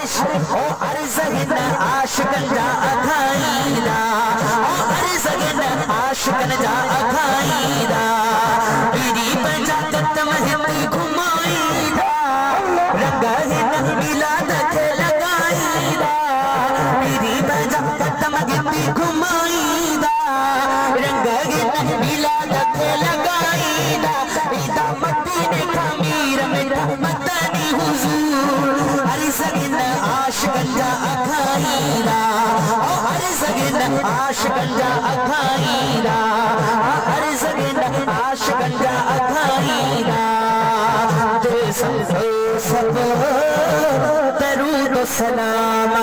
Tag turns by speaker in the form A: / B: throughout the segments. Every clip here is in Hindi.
A: ओ अर्ज़गिन आशिकन जा अखाईदा ओ अर्ज़गिन आशिकन जा अखाईदा पीरी पंजा कदम हिमई घुमाईदा रंगहिन मिलाद के लगाईदा पीरी पंजा कदम हिमई घुमाईदा रंगहिन मिलाद के लगाईदा इदा मदीने का मीर में मदनी हुजूर अर्ज़गिन आशिकन जा अखाईदा ओ अर्ज़गिन आशिकन जा अखाईदा अर्ज़गिन आशिकन जा अखाईदा दिल सब दरूद सलाम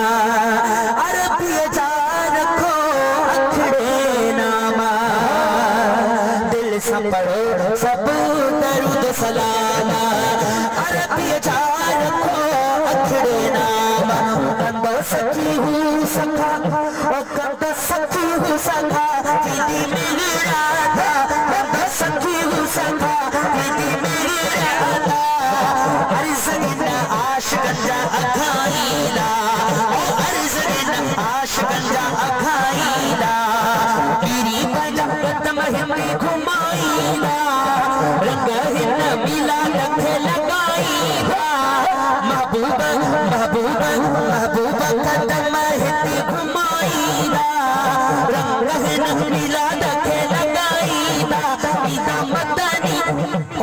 A: अरबी जा रखो अखड़े नामा दिल सब पढ़ो सब दरूद सलाम अरबी जा रखो अखड़े नामा कंद सखी हूँ सखा ओ कंद सखी हूँ सखा दीदी मेरी राधा कंद सखी हूँ सखा दीदी मेरी राधा अर्ज़गिन आशिकन जा अखाईदा ओ अर्ज़गिन आशिकन जा अखाईदा पीरी पंजा कदम हिमई घुमाईदा रंगहिन मिलाद के लगाईदा महबूबा महबूबा महबूबा कदम हिमई घुमाईदा रंगहिन मिलाद के लगाईदा इदा मदनी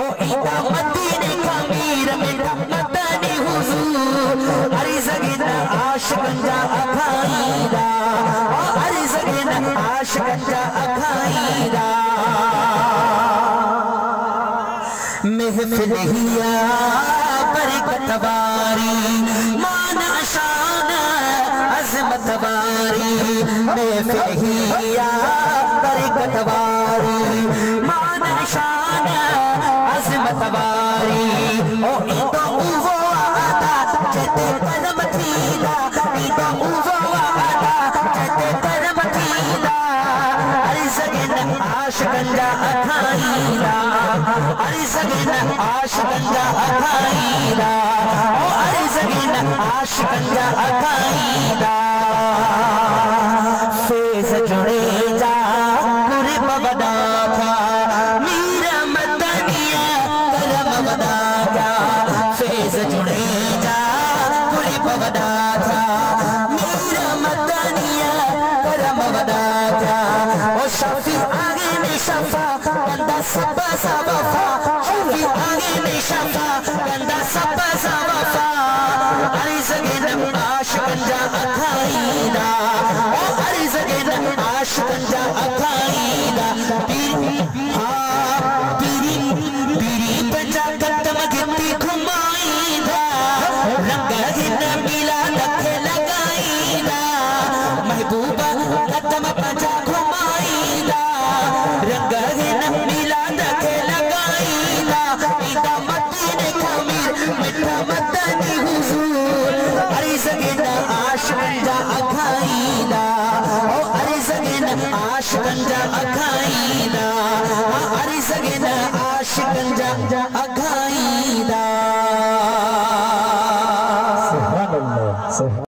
A: ओ इदा मदीने का मीर में मदनी हुजूर अर्ज़गिन आशिकन जा अखाईदा ओ अर्ज़गिन आशिकन जा अखाईदा महफिल हिया बरकत वारी मान शान अज़मत वारी महफिल हिया बरकत वारी मान शान अज़मत वारी ओ इदो उवो आता जते करम थीदा इदो उवो आता जते करम थीदा अर्ज़गिन आशिकन जा अखाईदा अर्ज़गिन आशिकन जा अखाईदा ओ अर्ज़गिन आशिकन जा अखाईदा फेज़ जुड़े जा कुर्ब वदा था मीरा मदनिया करम वदा था फेज़ जुड़े जा कुर्ब वदा था मीरा मदनिया करम वदा था ओ शफी आगे में शफा बंदा सब सा वफा शफी आगे में शफा बंदा सब सा वफा अर्ज़गिन आशिकन जा अखाईदा ओ अर्ज़गिन आशिकन जा अखाईदा पीरी पंजा कदम हिमई घुमाईदा रंगहिन मिलाद के लगाईदा महबूबा कदम पंजा घुमाईदा रंगहिन मिलाद के लगाईदा इदा मदीने का मीर मिठा मदनी हुजूर अर्ज़गिन आशिकन जा अखाईदा ओ अर्ज़गिन आशिकन जा अखाईदा